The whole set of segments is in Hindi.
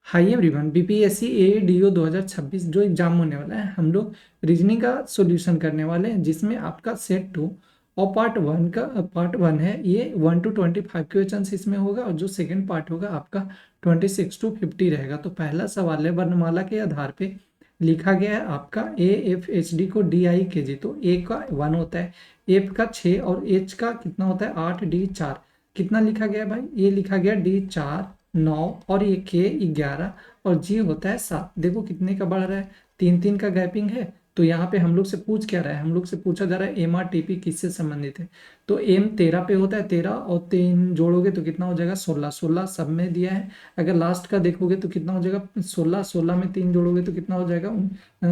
हाई एवरीवन, बीपीएससी एडीओ 2026 जो एग्जाम होने वाला है, हम लोग रीजनिंग का सॉल्यूशन करने वाले हैं, जिसमें आपका सेट 2 और पार्ट 1 है। ये 1 to 25 क्वेश्चन इसमें होगा, और जो सेकंड पार्ट होगा आपका 26 to 50 रहेगा। तो पहला सवाल है, वर्णमाला के आधार पे लिखा गया है आपका AFHD को DI KG। तो ए का 1 होता है, एफ का 6 और एच का कितना होता है 8, डी 4। कितना लिखा गया है भाई? ये लिखा गया डी 4 9, और ये के 11, और जी होता है 7। देखो कितने का बढ़ रहा है, 3 3 का गैपिंग है। तो यहाँ पे हम लोग से पूछ क्या रहा है? हम लोग से पूछा जा रहा है MRTP किससे संबंधित है। तो एम 13 पे होता है, 13 और 3 जोड़ोगे तो कितना हो जाएगा 16। 16 सब में दिया है। अगर लास्ट का देखोगे तो कितना हो जाएगा 16। 16 में 3 जोड़ोगे तो कितना हो जाएगा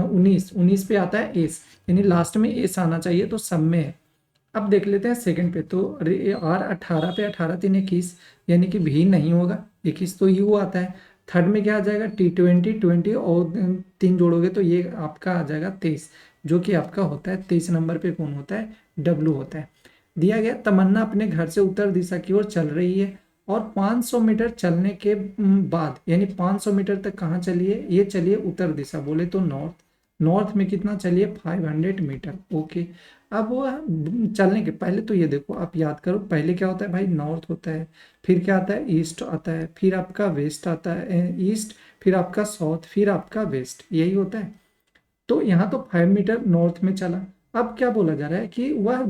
19। 19 पे आता है एस, यानी लास्ट में एस आना चाहिए, तो सब में है। अब देख लेते हैं सेकंड पे। तो R 18 पे 18 3 21, यानी कि भी नहीं होगा। 21 तो यू आता है। थर्ड में क्या आ जाएगा T20 20, और 3 जोड़ोगे तो ये आपका आ जाएगा 23, जो कि आपका होता है 23 नंबर पे कौन होता है? W होता है। दिया गया, तमन्ना अपने घर से उत्तर दिशा की ओर चल रही है, और 500 मीटर चलने के बाद, यानी 500 मीटर तक कहाँ चलिए? ये चलिए उत्तर दिशा, बोले तो नॉर्थ। नॉर्थ में कितना चलिए 500 मीटर। ओके। अब वो चलने के पहले तो ये देखो, आप याद करो, पहले क्या होता है भाई? नॉर्थ होता है, फिर क्या आता है? ईस्ट आता है, फिर आपका वेस्ट आता है, ईस्ट, फिर आपका साउथ, फिर आपका वेस्ट, यही होता है। तो यहाँ तो 5 मीटर नॉर्थ में चला। अब क्या बोला जा रहा है कि वह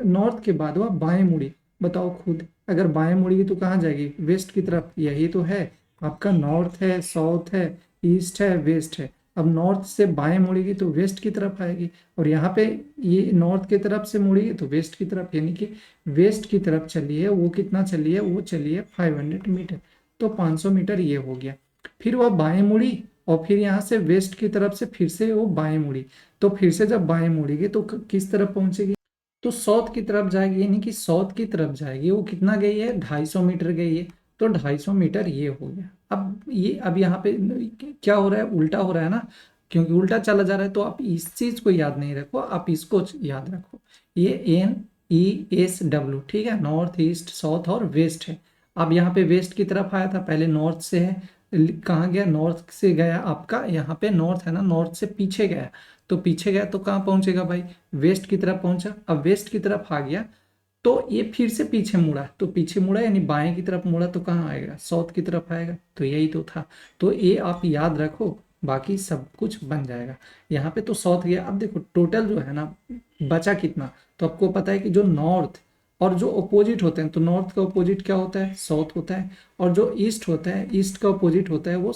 नॉर्थ के बाद वह बाएं मुड़ी। बताओ खुद, अगर बाएं मुड़ेगी तो कहाँ जाएगी? वेस्ट की तरफ। यही तो है, आपका नॉर्थ है, साउथ है, ईस्ट है, वेस्ट है। अब नॉर्थ से बाएं मुड़ेगी तो वेस्ट की तरफ आएगी, और यहाँ पे ये नॉर्थ की तरफ से मुड़ेगी तो वेस्ट की तरफ, यानी कि वेस्ट की तरफ चली है। वो कितना चली है? वो चली है 500 मीटर। तो 500 मीटर ये हो गया। फिर वह बाएं मुड़ी, और फिर यहाँ से वेस्ट की तरफ से फिर से वो बाएं मुड़ी। तो फिर से जब बाएं मुड़ेगी तो किस तरफ पहुंचेगी? तो साउथ की तरफ जाएगी, यानी कि साउथ की तरफ जाएगी। वो कितना गई है? 250 मीटर गई है। तो 250 मीटर ये हो गया। अब यहाँ पे क्या हो रहा है? उल्टा हो रहा है ना, क्योंकि उल्टा चला जा रहा है। तो आप इस चीज को याद नहीं रखो, आप इसको याद रखो। ये NESW, ठीक है, नॉर्थ ईस्ट साउथ और वेस्ट है। अब यहाँ पे वेस्ट की तरफ आया था, पहले नॉर्थ से है। कहाँ गया? नॉर्थ से गया आपका, यहाँ पे नॉर्थ है ना, नॉर्थ से पीछे गया। तो पीछे गया तो कहाँ पहुंचेगा भाई? वेस्ट की तरफ पहुंचा। अब वेस्ट की तरफ आ गया तो ये फिर से पीछे मुड़ा। तो पीछे मुड़ा यानी बाएं की तरफ मुड़ा, तो कहाँ आएगा? साउथ की तरफ आएगा। तो यही तो था। तो ये आप याद रखो, बाकी सब कुछ बन जाएगा। यहाँ पे तो साउथ गया। अब देखो टोटल जो है ना, बचा कितना? तो आपको पता है कि जो नॉर्थ और जो अपोजिट होते हैं, तो नॉर्थ का अपोजिट क्या होता है? साउथ होता है। और जो ईस्ट होता है, ईस्ट का अपोजिट होता है वो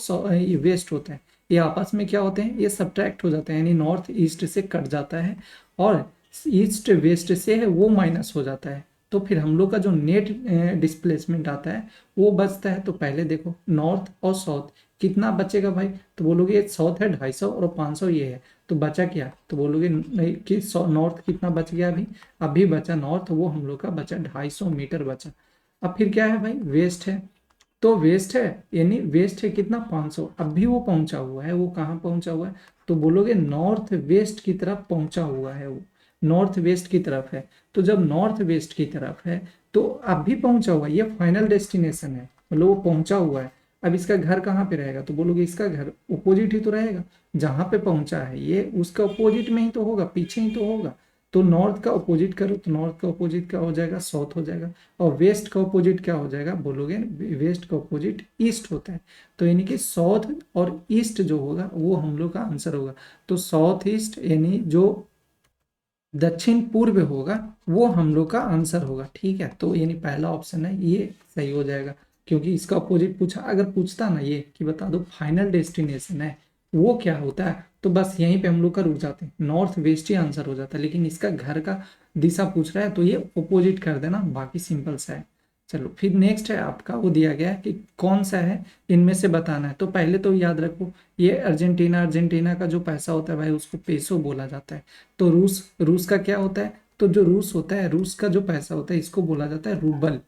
वेस्ट होता है। ये आपस में क्या होते हैं? ये सब्ट्रैक्ट हो जाते हैं, यानी नॉर्थ ईस्ट से कट जाता है, और ईस्ट वेस्ट से है वो माइनस हो जाता है। तो फिर हम लोग का जो नेट डिस्प्लेसमेंट आता है वो बचता है। तो पहले देखो नॉर्थ और साउथ कितना बचेगा भाई? तो बोलोगे साउथ है 250 और 500 ये है, तो बचा क्या? तो बोलोगे नहीं कि नॉर्थ कितना बच गया? अभी अभी बचा नॉर्थ, वो हम लोग का बचा 250 मीटर बचा। अब फिर क्या है भाई? वेस्ट है। तो वेस्ट है, यानी वेस्ट है कितना? 500। अब भी वो पहुंचा हुआ है। वो कहाँ पहुंचा हुआ है? तो बोलोगे नॉर्थ वेस्ट की तरफ पहुंचा हुआ है वो, नॉर्थ वेस्ट की तरफ है। तो जब नॉर्थ वेस्ट की तरफ है तो अब भी पहुंचा हुआ है, ये फाइनल डेस्टिनेशन है, मतलब वो पहुंचा हुआ है। अब इसका घर कहाँ पे रहेगा? तो बोलोगे इसका घर अपोजिट ही तो रहेगा, जहां पे पहुंचा है ये उसका अपोजिट में ही तो होगा, पीछे ही तो होगा। तो नॉर्थ का अपोजिट करो, तो नॉर्थ का अपोजिट क्या हो जाएगा? साउथ हो जाएगा। और वेस्ट का अपोजिट क्या हो जाएगा? बोलोगे वेस्ट का अपोजिट ईस्ट होता है। तो यानी कि साउथ और ईस्ट जो होगा वो हम लोग का आंसर होगा। तो साउथ ईस्ट यानी जो दक्षिण पूर्व होगा वो हम लोग का आंसर होगा। ठीक है, तो यानी पहला ऑप्शन है ये सही हो जाएगा, क्योंकि इसका अपोजिट पूछा। अगर पूछता ना ये कि बता दो फाइनल डेस्टिनेशन है वो क्या होता है, तो बस यहीं पे हम लोग का रुक जाते हैं, नॉर्थ वेस्ट ही आंसर हो जाता है। लेकिन इसका घर का दिशा पूछ रहा है तो ये अपोजिट कर देना, बाकी सिंपल सा है। चलो फिर नेक्स्ट है आपका, वो दिया गया है कि कौन सा है इनमें से बताना है। तो पहले तो याद रखो, ये अर्जेंटीना, अर्जेंटीना का जो पैसा होता है भाई उसको पेसो बोला जाता है। तो रूस, रूस का क्या होता है? तो जो रूस होता है, रूस का जो पैसा होता है इसको बोला जाता है रूबल।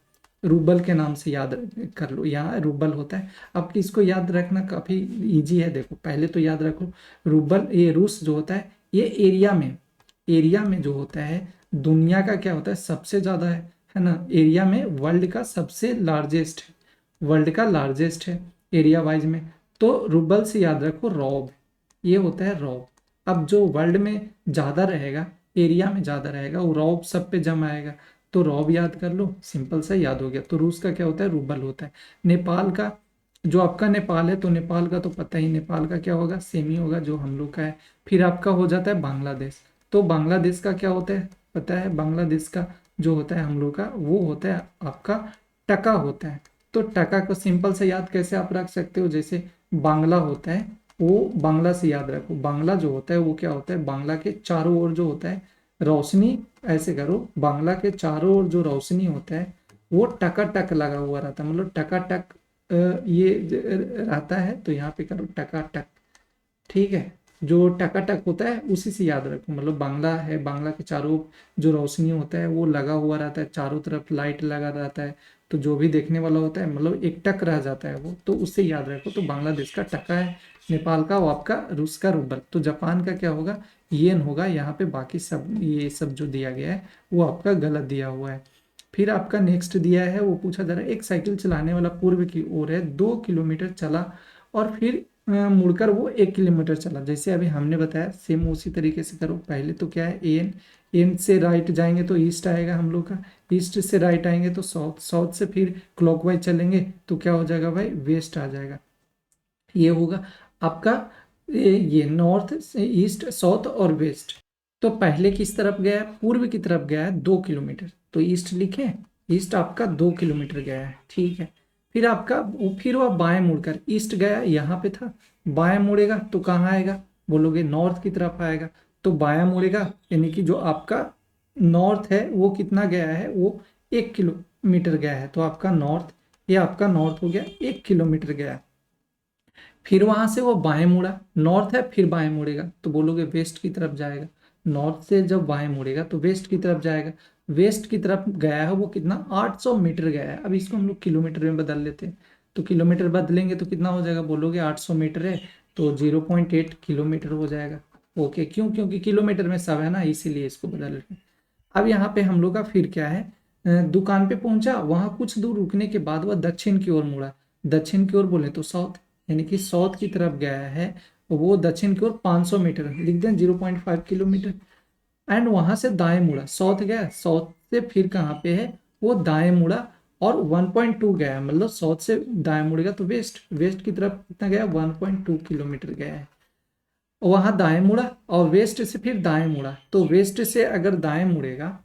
रूबल के नाम से याद कर लो, यहाँ रूबल होता है। अब इसको याद रखना काफी इजी है। देखो पहले तो याद रखो, रूबल, ये रूस जो होता है ये एरिया में जो होता है, दुनिया का क्या होता है? सबसे ज्यादा है ना, एरिया में वर्ल्ड का सबसे लार्जेस्ट है, वर्ल्ड का लार्जेस्ट है एरिया वाइज में। तो रूबल से याद रखो रौब, ये होता है रौब। अब जो वर्ल्ड में ज़्यादा रहेगा, एरिया में ज़्यादा रहेगा, वो रौब सब पे जम आएगा, तो रौब याद कर लो, सिंपल सा याद हो गया। तो रूस का क्या होता है, रूबल होता है। नेपाल का, जो आपका नेपाल है, तो नेपाल का तो पता ही, नेपाल का क्या होगा, सेम ही होगा जो हम लोग का है। फिर आपका हो जाता है बांग्लादेश, तो बांग्लादेश का क्या होता है पता है, बांग्लादेश का जो होता है हम लोग का, वो होता है आपका टका होता है। तो टका को सिंपल से याद कैसे आप रख सकते हो, जैसे बांग्ला होता है, वो बांग्ला से याद रखो, बांग्ला जो होता है वो क्या होता है, बांग्ला के चारों ओर जो होता है रोशनी, ऐसे करो, बांग्ला के चारों ओर जो रोशनी होता है वो टकाटक लगा हुआ रहता है, मतलब टकाटक रहता है, तो यहाँ पे करो टकाटक, ठीक है। जो टकाटक होता है उसी से याद रखो, मतलब बांग्ला है, बांग्ला के चारों जो रोशनी होता है वो लगा हुआ रहता है, चारों तरफ लाइट लगा रहता है, तो जो भी देखने वाला होता है मतलब एक टक रह जाता है वो, तो उससे याद रखो। तो बांग्लादेश का टका है, नेपाल का वो आपका रूस का रूबल, तो जापान का क्या होगा, येन होगा। यहाँ पे बाकी सब ये सब जो दिया गया है वो आपका गलत दिया हुआ है। फिर आपका नेक्स्ट दिया है, वो पूछा जा रहा है, एक साइकिल चलाने वाला पूर्व की ओर है, 2 किलोमीटर चला और फिर मुड़कर वो 1 किलोमीटर चला। जैसे अभी हमने बताया सेम उसी तरीके से करो। पहले तो क्या है, एन, एन से राइट जाएंगे तो ईस्ट आएगा हम लोग का, ईस्ट से राइट आएंगे तो साउथ, साउथ से फिर क्लॉकवाइज चलेंगे तो क्या हो जाएगा भाई, वेस्ट आ जाएगा। ये होगा आपका ये नॉर्थ, ईस्ट, साउथ और वेस्ट। तो पहले किस तरफ गया है, पूर्व की तरफ गया है 2 किलोमीटर, तो ईस्ट लिखे, ईस्ट आपका 2 किलोमीटर गया है, ठीक है। फिर आपका फिर वह बाएं मुड़कर, ईस्ट गया यहाँ पे था, बाएं मुड़ेगा तो कहाँ आएगा, बोलोगे नॉर्थ की तरफ आएगा, तो बायां मुड़ेगा, यानी कि जो आपका नॉर्थ है वो कितना गया है, वो 1 किलोमीटर गया है, तो आपका नॉर्थ, ये आपका नॉर्थ हो गया, 1 किलोमीटर गया है। फिर वहां से वो बाएं मुड़ा, नॉर्थ है फिर बाएं मुड़ेगा, तो बोलोगे वेस्ट की तरफ जाएगा। नॉर्थ से जब बाएं मुड़ेगा तो वेस्ट की तरफ जाएगा, वेस्ट की तरफ गया है वो कितना, 800 मीटर गया है। अब इसको हम लोग किलोमीटर में बदल लेते हैं, तो किलोमीटर बदलेंगे तो कितना हो जाएगा, बोलोगे 800 मीटर है तो 0.8 किलोमीटर हो जाएगा। ओके, क्यों, क्योंकि किलोमीटर में सब है ना, इसीलिए इसको बदल रहे हैं। अब यहाँ पे हम लोग का फिर क्या है, दुकान पे पहुंचा, वहां कुछ दूर रुकने के बाद वह दक्षिण की ओर मुड़ा, दक्षिण की ओर बोले तो साउथ, यानी कि साउथ की तरफ गया है, वो दक्षिण की ओर 500 मीटर, लिख दें 0.5 किलोमीटर। एंड वहां से दाएं मुड़ा, साउथ गया, साउथ से फिर कहाँ पे है, वो दाएं मुड़ा और 1.2 गया, मतलब साउथ से दाएं मुड़ेगा तो वेस्ट, वेस्ट की तरफ कितना गया, 1.2 किलोमीटर गया है। वहां दाएं मुड़ा और वेस्ट से फिर दाएं मुड़ा, तो वेस्ट से अगर दाएं मुड़ेगा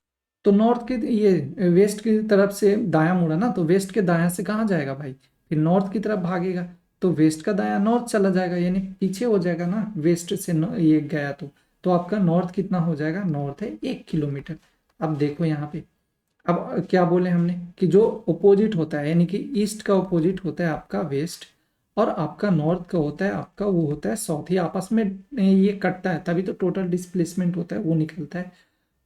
तो नॉर्थ की, ये वेस्ट की तरफ से दायां मुड़ा ना, तो वेस्ट के दायां से कहाँ जाएगा भाई, फिर नॉर्थ की तरफ भागेगा, तो वेस्ट का दायां नॉर्थ चला जाएगा, यानी पीछे हो जाएगा ना, वेस्ट से ये गया तो आपका नॉर्थ कितना हो जाएगा, नॉर्थ है 1 किलोमीटर। अब देखो यहाँ पे, अब क्या बोले हमने कि जो अपोजिट होता है, यानी कि ईस्ट का अपोजिट होता है आपका वेस्ट, और आपका नॉर्थ का होता है आपका वो होता है साउथ, ही आपस में ये कटता है, तभी तो टोटल डिस्प्लेसमेंट होता है वो निकलता है।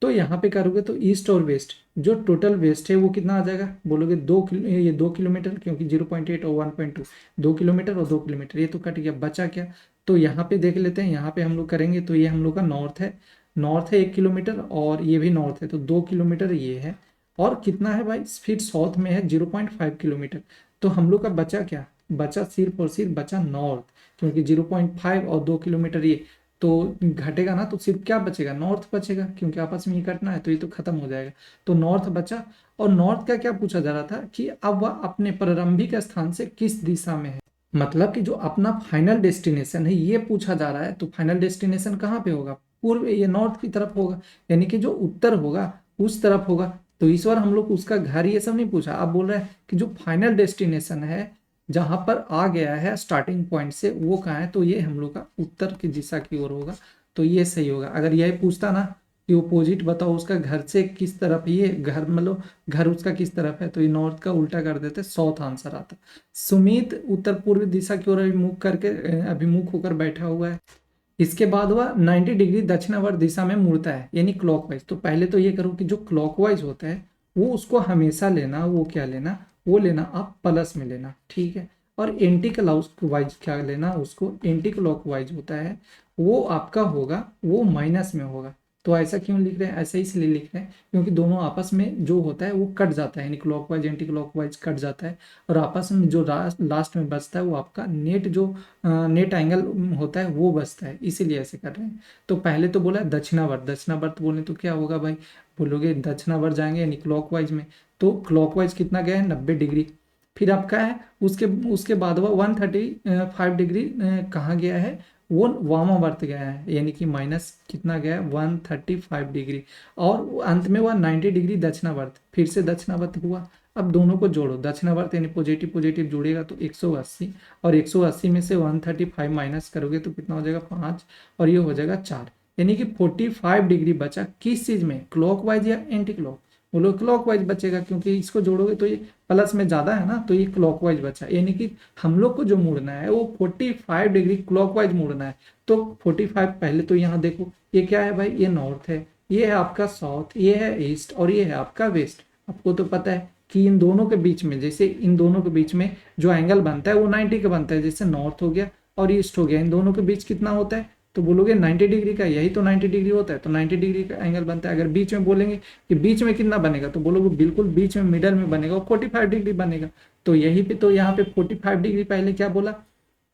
तो यहाँ पे करोगे तो ईस्ट और वेस्ट, जो टोटल वेस्ट है वो कितना आ जाएगा, बोलोगे 2 किलो, ये 2 किलोमीटर, क्योंकि 0.8 और 1.2, 2 किलोमीटर और 2 किलोमीटर, ये तो कट गया, बचा क्या। तो यहाँ पे देख लेते हैं, यहाँ पे हम लोग करेंगे तो ये हम लोग का नॉर्थ है, नॉर्थ है 1 किलोमीटर, और ये भी नॉर्थ है तो 2 किलोमीटर ये है, और कितना है भाई, फिर साउथ में है 0.5 किलोमीटर। तो हम लोग का बचा क्या, बचा सिर्फ और सिर्फ बचा नॉर्थ, क्योंकि 0.5 और 2 किलोमीटर ये तो घटेगा ना, तो सिर्फ क्या बचेगा, नॉर्थ बचेगा, क्योंकि आपस में ही कटना है तो ये तो खत्म हो जाएगा। तो नॉर्थ बचा। और नॉर्थ का क्या पूछा जा रहा था कि अब वह अपने प्रारंभिक स्थान से किस दिशा में है, मतलब कि जो अपना फाइनल डेस्टिनेशन है ये पूछा जा रहा है, तो फाइनल डेस्टिनेशन कहाँ पे होगा, पूर्व, ये नॉर्थ की तरफ होगा, यानी कि जो उत्तर होगा उस तरफ होगा। तो इस बार हम लोग उसका घर ये सब नहीं पूछा, अब बोल रहा है कि जो फाइनल डेस्टिनेशन है, जहां पर आ गया है स्टार्टिंग पॉइंट से, वो कहाँ है, तो ये हम लोग का उत्तर की दिशा की ओर होगा, तो ये सही होगा। अगर यही पूछता ना कि अपोजिट बताओ उसका घर से किस तरफ, ये घर मतलब घर उसका किस तरफ है, तो ये नॉर्थ का उल्टा कर देते, साउथ आंसर आता। सुमित उत्तर पूर्व दिशा की ओर अभिमुख करके अभिमुख होकर बैठा हुआ है। इसके बाद वह 90 डिग्री दक्षिणावर्त दिशा में मुड़ता है, यानी क्लॉकवाइज। तो पहले तो ये करो कि जो क्लॉकवाइज होता है वो उसको हमेशा लेना, वो क्या लेना, वो लेना आप प्लस में लेना, ठीक है। और एंटी क्लॉकवाइज क्या लेना, उसको एंटी क्लॉकवाइज होता है वो आपका होगा, वो माइनस में होगा, तो ऐसा क्यों लिख रहे हैं, ऐसा इसलिए लिख रहे हैं क्योंकि दोनों आपस में जो होता है वो कट जाता है, यानी क्लॉकवाइज एंटी क्लॉकवाइज कट जाता है, और आपस में जो लास्ट में बचता है वो आपका नेट जो नेट एंगल होता है वो बचता है, इसीलिए ऐसे कर रहे हैं। तो पहले तो बोला दक्षिणावर्त, दक्षिणावर्त बोले तो क्या होगा भाई, बोलोगे दक्षिणावर्त जाएंगे यानी क्लॉकवाइज में, तो क्लॉकवाइज कितना गया है 90 डिग्री। फिर आपका है उसके उसके बाद वह 135 डिग्री कहाँ गया है, वो वामावर्त गया है, यानी कि माइनस कितना गया है 135 डिग्री, और अंत में वह 90 डिग्री दक्षिणावर्त, फिर से दक्षिणावर्त हुआ। अब दोनों को जोड़ो, दक्षिणावर्त यानी पॉजिटिव पॉजिटिव जुड़ेगा तो 180, और 180 में से 135 माइनस करोगे तो कितना हो जाएगा 5, और ये हो जाएगा 4, यानी कि 45 डिग्री बचा किस चीज में, क्लॉकवाइज या एंटी क्लॉक, बोलो क्लॉकवाइज बचेगा, क्योंकि इसको जोड़ोगे तो ये प्लस में ज्यादा है ना, तो ये क्लॉकवाइज बचा, यानी कि हम लोग को जो मुड़ना है वो 45 डिग्री क्लॉकवाइज मुड़ना है। तो 45 पहले तो यहाँ देखो ये क्या है भाई, ये नॉर्थ है, ये है आपका साउथ, ये है ईस्ट, और ये है आपका वेस्ट। आपको तो पता है कि इन दोनों के बीच में, जैसे इन दोनों के बीच में जो एंगल बनता है वो 90 का बनता है, जैसे नॉर्थ हो गया और ईस्ट हो गया, इन दोनों के बीच कितना होता है, तो बोलोगे 90 डिग्री का, यही तो 90 डिग्री होता है, तो 90 डिग्री का एंगल बनता है। अगर बीच में बोलेंगे कि बीच में कितना बनेगा, तो बोलोगे बिल्कुल बीच में मिडल में बनेगा और 45 डिग्री बनेगा। तो यही पे तो यहाँ पे 45 डिग्री पहले क्या बोला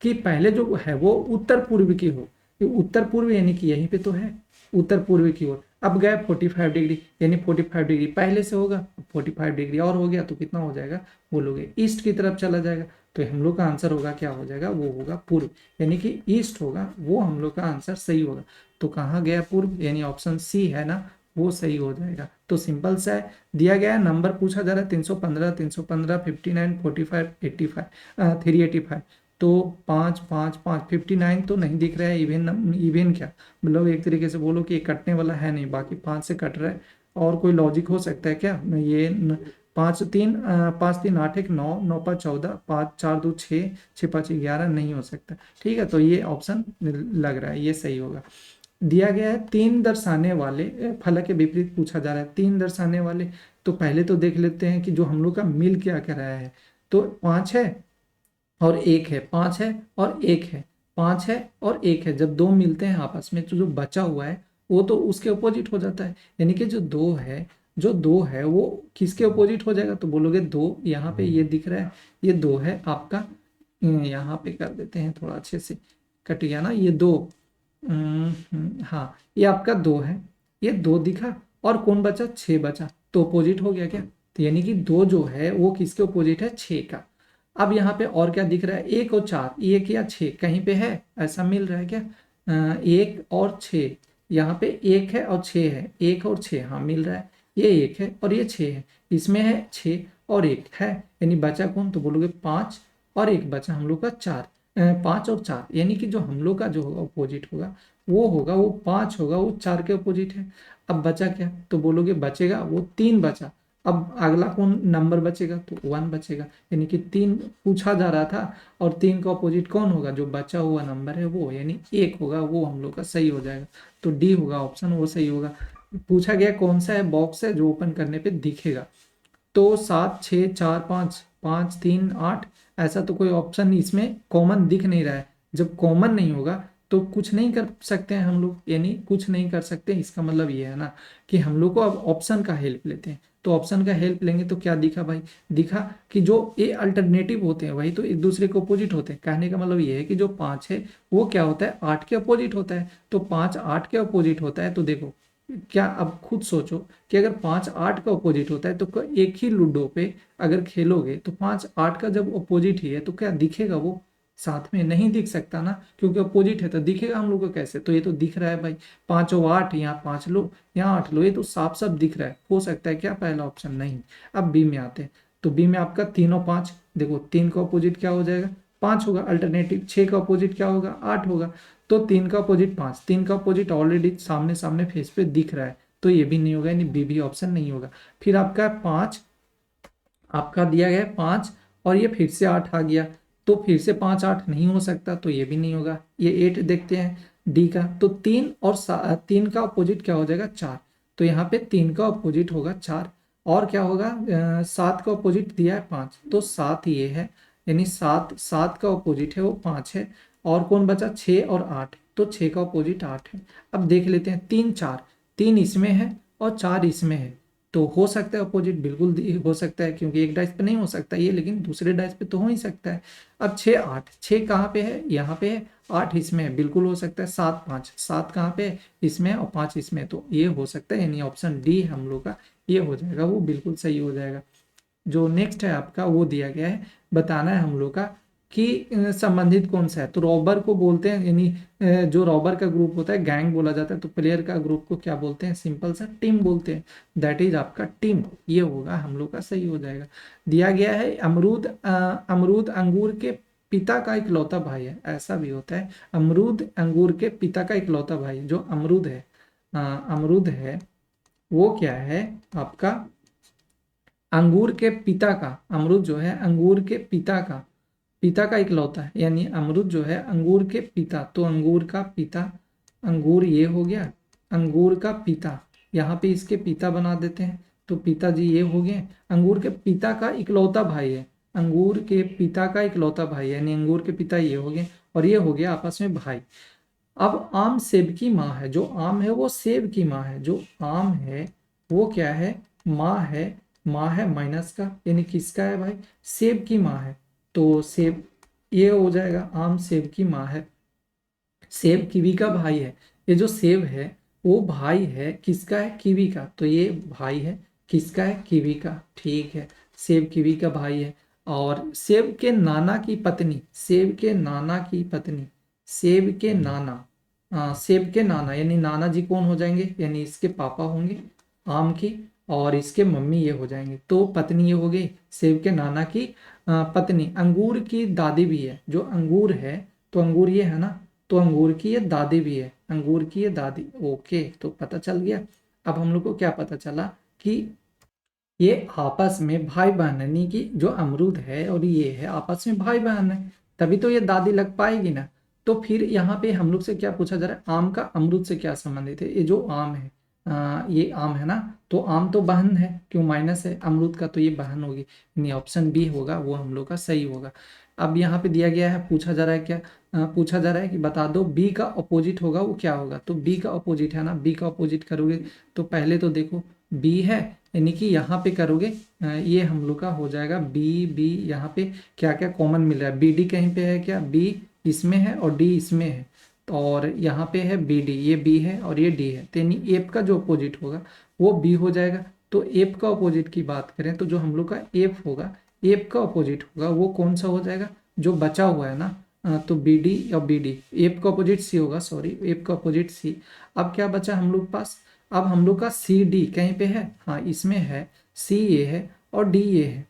कि पहले जो है वो उत्तर पूर्व की हो, उत्तर पूर्व यानी कि यहीं पे तो है उत्तर पूर्व की ओर। अब गए 45 डिग्री, यानी 45 डिग्री पहले से होगा, 45 डिग्री और हो गया तो कितना हो जाएगा, बोलोगे ईस्ट की तरफ चला जाएगा। तो हम लोग का आंसर होगा क्या हो जाएगा, वो होगा पूर्व, यानी कि ईस्ट होगा, वो हम लोग का आंसर सही होगा। तो कहाँ गया पूर्व, यानी ऑप्शन सी है ना, वो सही हो जाएगा। तो सिंपल सा है, दिया गया है नंबर पूछा जा रहा है 315, 315, 59, 45, 85, 385, तो 5 5 5 59 तो नहीं दिख रहा है, इवन इवन क्या मतलब एक तरीके से बोलो कि ये कटने वाला है नहीं, बाकी 5 से कट रहा है। और कोई लॉजिक हो सकता है क्या, ये 5 3 8 1 9 9 5 14 5 4 2 6 6 5 11 नहीं हो सकता। ठीक है, तो ये ऑप्शन लग रहा है ये सही होगा। दिया गया है तीन दर्शाने वाले फलक के विपरीत पूछा जा रहा है, तीन दर्शाने वाले। तो पहले तो देख लेते हैं कि जो हम लोग का मिल क्या कर रहा है, तो 5 है और 1 है, 5 है और 1 है, 5 है और 1 है, जब दो मिलते हैं आपस में तो जो बचा हुआ है वो तो उसके अपोजिट हो जाता है, यानी कि जो दो है वो किसके अपोजिट हो जाएगा, तो बोलोगे दो, यहाँ पे ये दिख रहा है ये दो है आपका, यहाँ पे कर देते हैं थोड़ा अच्छे से, कट गया ना ये दो, हाँ ये आपका दो है, ये दो दिखा, और कौन बचा 6 बचा, तो अपोजिट हो गया क्या, तो यानी कि दो जो है वो किसके अपोजिट है 6 का। अब यहाँ पे और क्या दिख रहा है, 1 और 4, 1 या 6 कहीं पे है, ऐसा मिल रहा है क्या, 1 और 6, यहाँ पे 1 है और 6 है, 1 और 6 हाँ मिल रहा है, ये 1 है और ये 6 है, इसमें है 6 और 1 है, यानी बचा कौन, तो बोलोगे 5 और 1 बचा हम लोग का 4, 5 और 4, यानी कि जो हम लोग का जो होगा अपोजिट होगा वो 5 होगा, वो 4 के अपोजिट है। अब बचा क्या, तो बोलोगे बचेगा वो 3 बचा। अब अगला कौन नंबर बचेगा, तो 1 बचेगा, यानी कि 3 पूछा जा रहा था, और 3 का अपोजिट कौन होगा, जो बचा हुआ नंबर है वो, यानी 1 होगा, वो हम लोग का सही हो जाएगा। तो डी होगा ऑप्शन, वो सही होगा। पूछा गया कौन सा है बॉक्स है जो ओपन करने पे दिखेगा, तो 7 6 4 5 5 3 8, ऐसा तो कोई ऑप्शन इसमें कॉमन दिख नहीं रहा है। जब कॉमन नहीं होगा तो कुछ नहीं कर सकते हैं हम लोग, यानी कुछ नहीं कर सकते, इसका मतलब ये है ना कि हम लोग को अब ऑप्शन का हेल्प लेते हैं। तो ऑप्शन का हेल्प लेंगे तो क्या दिखा भाई, दिखा कि जो ए अल्टरनेटिव होते हैं वही तो एक दूसरे के अपोजिट होते हैं। कहने का मतलब ये है कि जो 5 है वो क्या होता है 8 के अपोजिट होता है, तो 5 8 के अपोजिट होता है। तो देखो क्या, अब खुद सोचो कि अगर 5 8 का अपोजिट होता है तो एक ही लूडो पे अगर खेलोगे तो 5 8 का जब अपोजिट ही है तो क्या दिखेगा, वो साथ में नहीं दिख सकता ना, क्योंकि अपोजिट है तो दिखेगा हम लोग को कैसे, तो ये तो दिख रहा है भाई 5 और 8, यहाँ 5 लो यहाँ 8 लो, ये तो साफ साफ दिख रहा है। हो सकता है क्या पहला ऑप्शन, नहीं। अब बी में आते हैं, तो बी में आपका 3 और 5, देखो 3 का अपोजिट क्या हो जाएगा 5 होगा अल्टरनेटिव, 6 का अपोजिट क्या होगा 8 होगा, तो 3 का अपोजिट 5, 3 का अपोजिट ऑलरेडी सामने सामने फेस पे दिख रहा है, तो ये भी नहीं होगा, यानी बी भी ऑप्शन नहीं होगा। फिर आपका 5, आपका दिया गया है 5 और ये फिर से 8 आ गया, तो फिर से 5 8 नहीं हो सकता, तो ये भी नहीं होगा। ये 8 देखते हैं डी का, तो 3 और 3 का अपोजिट क्या हो जाएगा 4, तो यहाँ पे 3 का अपोजिट होगा 4, और क्या होगा 7 का अपोजिट दिया है 5, तो 7 ये है, यानी 7 का अपोजिट है वो 5 है, और कौन बचा 6 और 8, तो 6 का अपोजिट 8 है। अब देख लेते हैं 3 4, 3 इसमें है और 4 इसमें है, तो हो सकता है अपोजिट, बिल्कुल हो सकता है, क्योंकि एक डाइस पे नहीं हो सकता ये, लेकिन दूसरे डाइस पे तो हो ही सकता है। अब 6 8, 6 कहाँ पे है, यहाँ पे है, 8 इसमें है, बिल्कुल हो सकता है। 7 5, 7 कहाँ पे है, इसमें, और 5 इसमें, तो ये हो सकता है, यानी ऑप्शन डी हम लोग का ये हो जाएगा, वो बिल्कुल सही हो जाएगा। जो नेक्स्ट है आपका वो दिया गया है, बताना है हम लोग का कि संबंधित कौन सा है। तो रॉबर को बोलते हैं, यानी जो रॉबर का ग्रुप होता है गैंग बोला जाता है, तो प्लेयर का ग्रुप को क्या बोलते हैं, सिंपल सा टीम बोलते हैं, दैट इज आपका टीम, ये होगा हम लोग का, सही हो जाएगा। दिया गया है अमरूद अंगूर के पिता का इकलौता भाई है, ऐसा भी होता है, अमरूद अंगूर के पिता का इकलौता भाई। जो अमरूद है वो क्या है आपका, अंगूर के पिता का, अमरूद जो है अंगूर के पिता का इकलौता है, यानी अमरूद जो है अंगूर के पिता, तो अंगूर का पिता, अंगूर ये हो गया, अंगूर का पिता, यहाँ पे इसके पिता बना देते हैं, तो पिताजी ये हो गए, अंगूर के पिता का इकलौता भाई है, अंगूर के पिता का इकलौता भाई है, यानी अंगूर के पिता ये हो गए, और ये हो गया आपस में भाई। अब आम सेब की माँ है, जो आम है वो सेब की माँ है, जो आम है वो क्या है, माँ है, माँ है माइनस का, यानी किसका है भाई, सेब की माँ है, तो सेब ये हो जाएगा, आम सेब की माँ है, सेब कीवी का भाई है, ये जो सेब है वो भाई है किसका है, कीवी का, तो ये भाई है किसका है, कीवी का, ठीक है, सेब कीवी का भाई है। और सेब के नाना की पत्नी, सेब के नाना की पत्नी, सेब के नाना, सेब के नाना, यानी नाना जी कौन हो जाएंगे, यानी इसके पापा होंगे आम की, और इसके मम्मी ये हो जाएंगे, तो पत्नी ये हो गई सेब के नाना की पत्नी। अंगूर की दादी भी है, जो अंगूर है, तो अंगूर ये है ना, तो अंगूर की ये दादी भी है, अंगूर की ये दादी, ओके, तो पता चल गया। अब हम लोग को क्या पता चला कि ये आपस में भाई बहन है, यानी कि जो अमरूद है और ये है आपस में भाई बहन है, तभी तो ये दादी लग पाएगी ना। तो फिर यहाँ पे हम लोग से क्या पूछा जा रहा है, आम का अमरूद से क्या संबंधित है, ये जो आम है, ये आम है ना, तो आम तो बहन है, क्यों माइनस है, अमरूद का तो ये बहन होगी, यानी ऑप्शन बी होगा वो हम लोग का सही होगा। अब यहाँ पे दिया गया है, पूछा जा रहा है क्या, पूछा जा रहा है कि बता दो बी का अपोजिट होगा वो क्या होगा, तो बी का अपोजिट है ना, बी का अपोजिट करोगे तो पहले तो देखो बी है, यानी कि यहाँ पे करोगे ये हम लोग का हो जाएगा बी बी, यहाँ पे क्या क्या कॉमन मिल रहा है, बी डी कहीं पे है क्या, बी इसमें है और डी इसमें है, तो और यहाँ पे है बी डी, ये बी है और ये डी है, तो यानी एफ का जो अपोजिट होगा वो बी हो जाएगा। तो एफ का अपोजिट की बात करें तो जो हम लोग का एफ होगा, एफ का अपोजिट होगा वो कौन सा हो जाएगा, जो बचा हुआ है ना, तो बी डी और बी डी, एफ का अपोजिट सी होगा, सॉरी एफ का अपोजिट सी। अब क्या बचा हम लोग पास, अब हम लोग का सी डी कहीं पे है, हाँ इसमें है, सी ये है और डी ये है,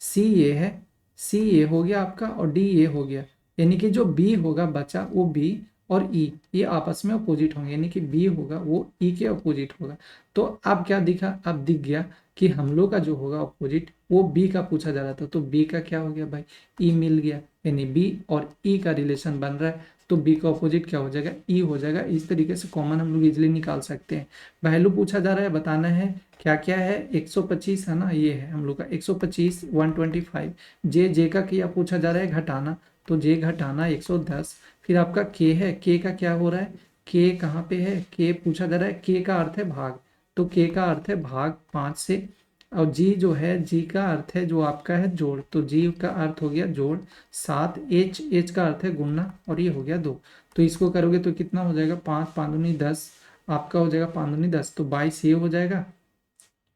सी ये है, सी ये हो गया आपका और डी ये हो गया, यानी कि जो बी होगा बचा वो बी और ई ये आपस में अपोजिट होंगे, यानी कि बी होगा वो ई के अपोजिट होगा। तो अब क्या दिखा, अब दिख गया कि हम लोग का जो होगा अपोजिट वो बी का पूछा जा रहा था, तो बी का क्या हो गया भाई, ई मिल गया, यानी बी और ई का रिलेशन बन रहा है, तो बी का अपोजिट क्या हो जाएगा, ई हो जाएगा। इस तरीके से कॉमन हम लोग इजिली निकाल सकते हैं। वैल्यू पूछा जा रहा है, बताना है क्या क्या है, 125 है ना, ये है हम लोग का 125 125, जे का किया पूछा जा रहा है घटाना, तो जे घटाना 110, फिर आपका के है, के का क्या हो रहा है, के कहाँ पे है, के पूछा जा रहा है, के का अर्थ है भाग, तो के का अर्थ है भाग 5 से, और जी जो है, जी का अर्थ है जो आपका है जोड़, तो जी का अर्थ हो गया जोड़ 7, एच का अर्थ है गुणना, और ये हो गया 2, तो इसको करोगे तो कितना हो जाएगा, 5 5 दूनी 10, आपका हो जाएगा 5 दूनी 10, तो 22 ये हो जाएगा,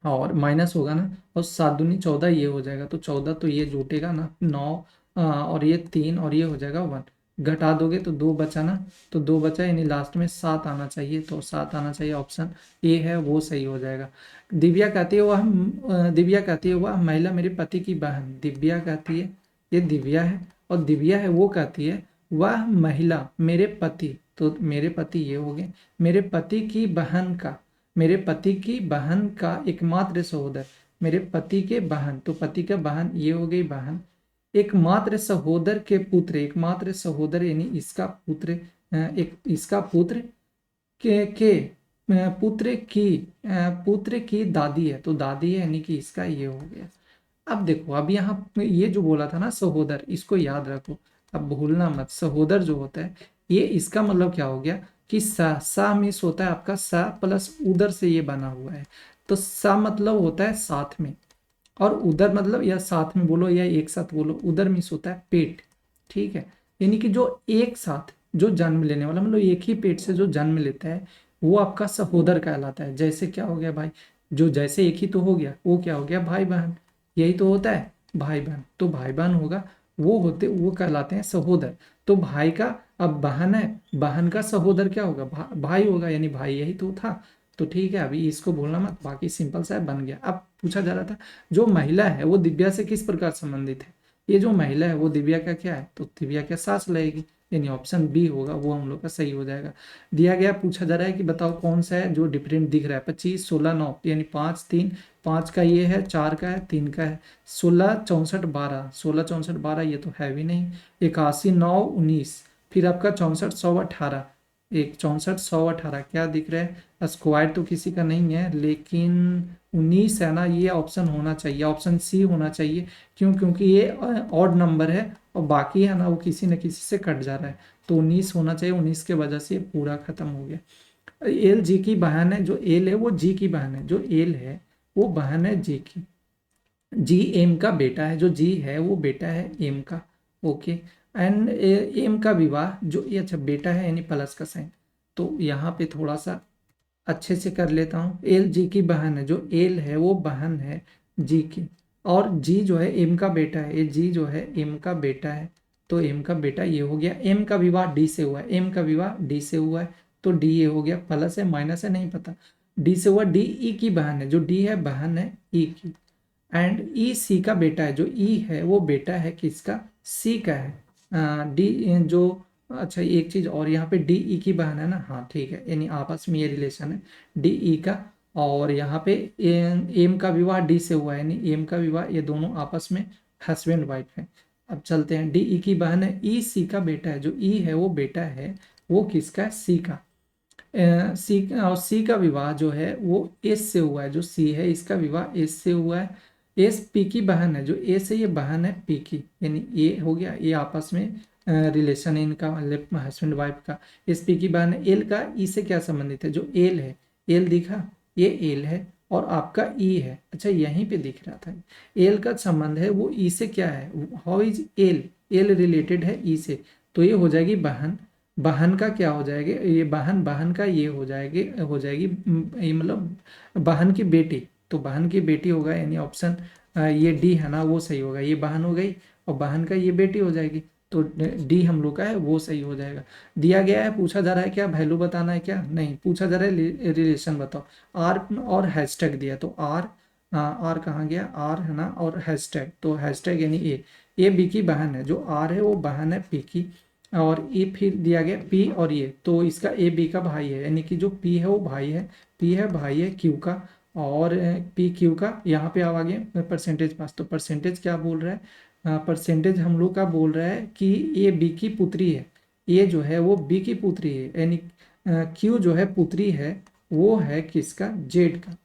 और माइनस होगा ना, और 7 दूनी 14 ये हो जाएगा, तो 14 तो ये जुटेगा ना 9, और ये 3 और ये हो जाएगा 1, घटा दोगे तो 2 बचा ना, तो 2 बचा, यानी लास्ट में 7 आना चाहिए, तो 7 आना चाहिए, ऑप्शन ए है वो सही हो जाएगा। दिव्या कहती है वह महिला मेरे पति की बहन, दिव्या कहती है, ये दिव्या है, और दिव्या है वो कहती है वह महिला मेरे पति, तो मेरे पति ये हो गए, मेरे पति की बहन का, मेरे पति की बहन का एकमात्र सहोदर, मेरे पति के बहन, तो पति का बहन ये हो गई बहन, एकमात्र सहोदर के पुत्र, एकमात्र सहोदर यानी इसका पुत्र, एक इसका पुत्र पुत्र की दादी है, तो दादी है, यानी कि इसका ये हो गया। अब देखो, अब यहाँ ये जो बोला था ना सहोदर, इसको याद रखो, अब भूलना मत, सहोदर जो होता है ये इसका मतलब क्या हो गया, कि सा मीन्स होता है आपका सा प्लस उदर से ये बना हुआ है। तो सा मतलब होता है साथ में, और उदर मतलब या साथ में बोलो या एक साथ बोलो, उदर मीन्स होता है पेट। ठीक है, यानी कि जो एक साथ जो जन्म लेने वाला, मतलब एक ही पेट से जो जन्म लेता है वो आपका सहोदर कहलाता है। जैसे क्या हो गया भाई, जो जैसे एक ही तो हो गया, वो क्या हो गया भाई बहन, यही तो होता है भाई बहन। तो भाई बहन होगा, वो कहलाते हैं सहोदर। तो भाई का, अब बहन है, बहन का सहोदर क्या होगा, भाई होगा, यानी भाई यही तो था। तो ठीक है, अभी इसको भूलना मत, बाकी सिंपल सा है, बन गया। अब पूछा जा रहा था जो महिला है वो दिव्या से किस प्रकार संबंधित है। ये जो महिला है वो दिव्या का क्या है, तो दिव्या क्या सास लगेगी, यानी ऑप्शन बी होगा वो हम लोग का सही हो जाएगा। दिया गया, पूछा जा रहा है कि बताओ कौन सा है जो डिफरेंट दिख रहा है, 25 16 9, यानी 5 3, 5 का ये है, 4 का है, 3 का है, 16 64 12, 16 64 12 ये तो है भी नहीं, 81 9 19, फिर आपका 64 100 18, एक 64 100 18 क्या दिख रहा है, स्क्वायर तो किसी का नहीं है, लेकिन 19 है ना, ये ऑप्शन होना चाहिए, ऑप्शन सी होना चाहिए। क्यों, क्योंकि ये ऑड नंबर है और बाकी है ना वो किसी न किसी से कट जा रहा है, तो 19 होना चाहिए, 19 के वजह से ये पूरा खत्म हो गया। एल जी की बहन है, जो एल है वो जी की बहन है, जो एल है वो बहन है जी की, जी एम का बेटा है, जो जी है वो बेटा है एम का। ओके, एंड एम का विवाह, जो ये अच्छा बेटा है यानी प्लस का साइन, तो यहाँ पे थोड़ा सा अच्छे से कर लेता हूँ। एल जी की बहन है, जो एल है वो बहन है जी की, और जी जो है एम का बेटा है, ये जी जो है एम का बेटा है। तो एम का बेटा ये हो गया, एम का विवाह डी से हुआ है, एम का विवाह डी से हुआ है, तो डी ये हो गया, प्लस है माइनस है नहीं पता, डी से हुआ, डी ई की बहन है, जो डी है बहन है ई की, एंड ई सी का बेटा है, जो ई है वो बेटा है किसका, सी का है। डी जो, अच्छा एक चीज और, यहाँ पे डी ई की बहन है ना, हाँ ठीक है, यानी आपस में ये रिलेशन है डी ई का, और यहाँ पे एम का विवाह डी से हुआ है, यानी एम का विवाह, ये दोनों आपस में हस्बैंड वाइफ है। अब चलते हैं, डी ई की बहन है, ई सी का बेटा है, जो ई है वो बेटा है वो किसका है, सी का। सी और सी का विवाह जो है वो एस से हुआ है, जो सी है इसका विवाह एस से हुआ है। एस पी की बहन है, जो ए से ये बहन है पी की, यानी ये हो गया, ये आपस में रिलेशन है इनका, मतलब हस्बैंड वाइफ का। एस पी की बहन है, एल का ई से क्या संबंधित है, जो एल है, एल दिखा, ये एल है और आपका ई है, अच्छा यहीं पे दिख रहा था, एल का संबंध है वो ई से क्या है, how is L, L related है ई से, तो ये हो जाएगी बहन। बहन का क्या हो जाएगा, ये बहन, बहन का ये हो जाएगी ये मतलब बहन की बेटी, तो बहन की बेटी होगा, यानी ऑप्शन ये डी है ना वो सही होगा, ये बहन हो गई और बहन का ये बेटी हो जाएगी, तो डी हम लोग का है वो सही हो जाएगा। दिया गया है, पूछा जा रहा है क्या वैल्यू बताना है, क्या नहीं पूछा जा रहा है, रिलेशन बताओ। आर और हैशटैग दिया, तो आर, आर कहाँ गया, आर है ना, और हैशटैग, तो हैशटैग यानी ए बी की बहन है, जो आर है वो बहन है पी की, और ये फिर दिया गया पी और ये, तो इसका ए बी का भाई है, यानी कि जो पी है वो भाई है, पी है भाई है क्यू का, और पी क्यू का, यहाँ पे आ गया परसेंटेज पास, तो परसेंटेज क्या बोल रहा है, परसेंटेज हम लोग का बोल रहा है कि ये बी की पुत्री है, ये जो है वो बी की पुत्री है, यानी क्यू जो है पुत्री है वो है किसका, जेड का।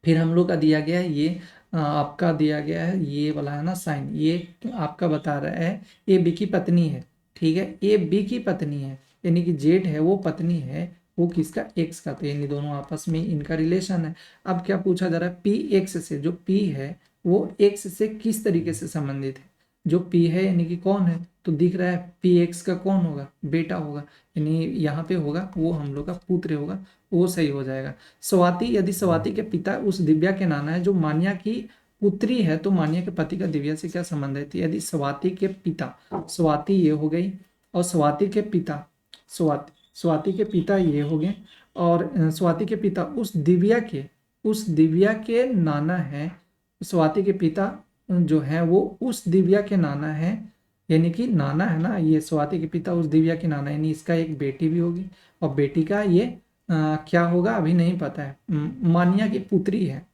फिर हम लोग का दिया गया है ये, आपका दिया गया है ये वाला है ना साइन, ये आपका बता रहा है ए बी की पत्नी है, ठीक है, ए बी की पत्नी है, यानी कि जेड है वो पत्नी है वो किसका, एक्स का, तो यानी दोनों आपस में इनका रिलेशन है। अब क्या पूछा जा रहा है, पी एक्स से, जो पी है वो एक्स से किस तरीके से संबंधित है, जो पी है यानी कि कौन है, तो दिख रहा है पी एक्स का कौन होगा, बेटा होगा, यानी यहाँ पे होगा वो हम लोग का पुत्र होगा, वो सही हो जाएगा। स्वाति, यदि स्वाति के पिता उस दिव्या के नाना है जो मान्या की पुत्री है, तो मान्या के पति का दिव्या से क्या संबंध है, तो यदि स्वाति के पिता, स्वाति ये हो गई, और स्वाति के पिता, स्वाति के पिता ये हो गए, और स्वाति के पिता उस दिव्या के नाना है, स्वाति के पिता जो है वो उस दिव्या के नाना है, यानी कि नाना है ना, ये स्वाति के पिता उस दिव्या के नाना, यानी इसका एक बेटी भी होगी, और बेटी का ये क्या होगा अभी नहीं पता है, मान्या की पुत्री है,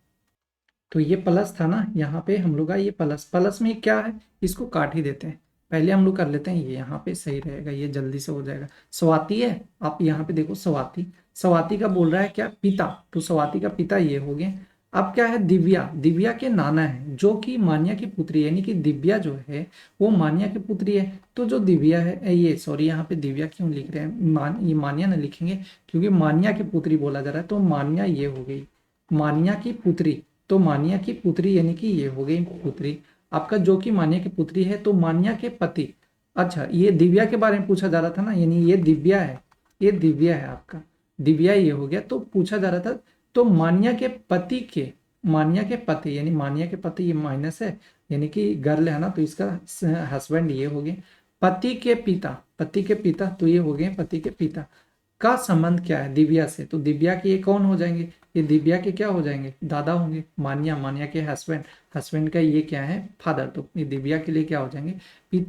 तो ये प्लस था ना, यहाँ पे हम लोग का ये प्लस, प्लस में क्या है, इसको काट ही देते हैं, पहले हम लोग कर लेते हैं, ये यहाँ पे सही रहेगा, ये जल्दी से हो जाएगा। स्वाति है, आप यहाँ पे देखो स्वाति, स्वाति का बोल रहा है क्या, पिता, तो स्वाति का पिता ये हो गए, अब क्या है, दिव्या, दिव्या के नाना है जो कि मान्या की पुत्री है, यानी कि दिव्या जो है वो मान्या की पुत्री है। तो जो दिव्या है, ये सॉरी यहाँ पे दिव्या क्यों लिख रहे हैं, ये मान्या ना लिखेंगे क्योंकि मान्या की पुत्री बोला जा रहा है, तो मान्या ये हो गई मान्या की पुत्री। तो मान्या की पुत्री यानी कि ये हो गई पुत्री आपका, जो कि मान्या की पुत्री है, तो मान्या के पति। अच्छा, ये दिव्या के बारे में पूछा जा रहा था ना, यानी ये दिव्या है, ये दिव्या है आपका, दिव्या ये हो गया, तो पूछा जा रहा था। तो मान्या के पति के, मान्या के पति यानी मान्या के पति, ये माइनस है यानी कि गर्ल है ना, तो इसका हस्बैंड ये हो गए। पति के पिता, पति के पिता तो ये हो गए पति के पिता का संबंध क्या है दिव्या से, तो दिव्या के ये कौन हो जाएंगे, ये दिव्या के क्या हो जाएंगे, दादा होंगे। मान्या, मान्या के हस्बैंड, हस्बैंड का ये क्या है, फादर, तो ये दिव्या के लिए क्या हो जाएंगे,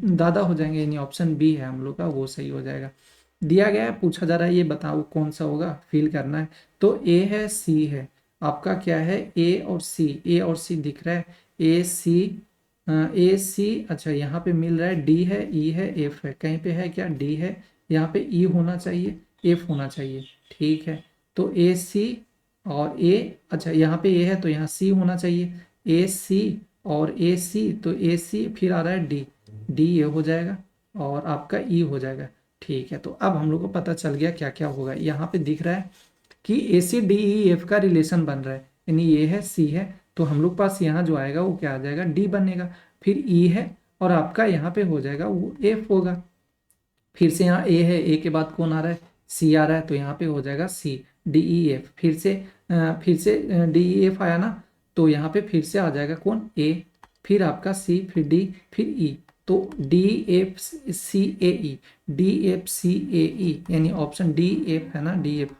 दादा हो जाएंगे, यानी ऑप्शन बी है हम लोग का, वो सही हो जाएगा। दिया गया है, पूछा जा रहा है, ये बताओ कौन सा होगा, फील करना है। तो ए है, सी है, आपका क्या है, ए और सी, ए और सी दिख रहा है, ए सी, ए सी, अच्छा यहाँ पे मिल रहा है, डी है, ई है, एफ है, कहीं पे है क्या, डी है, यहाँ पे ई होना चाहिए, एफ होना चाहिए, ठीक है। तो ए सी और ए, अच्छा यहाँ पे ए है तो यहाँ सी होना चाहिए, ए सी और ए सी, तो ए सी फिर आ रहा है डी, डी ये हो जाएगा और आपका ई हो जाएगा, ठीक है। तो अब हम लोग को पता चल गया क्या क्या होगा, यहाँ पे दिख रहा है कि ए सी डी ई एफ का रिलेशन बन रहा है, यानी ये है, सी है, तो हम लोग पास यहाँ जो आएगा वो क्या आ जाएगा, डी बनेगा, फिर ई है और आपका यहाँ पे हो जाएगा वो एफ होगा। फिर से यहाँ ए है, ए के बाद कौन आ रहा है, सी आ रहा है, तो यहाँ पे हो जाएगा सी, डी ई एफ, फिर से डी ई एफ आया ना, तो यहाँ पे फिर से आ जाएगा कौन, ए, फिर आपका सी, फिर डी, फिर ई, तो डी एफ सी ए ई, डी एफ सी ए ई, यानी ऑप्शन डी एफ है ना, डी एफ,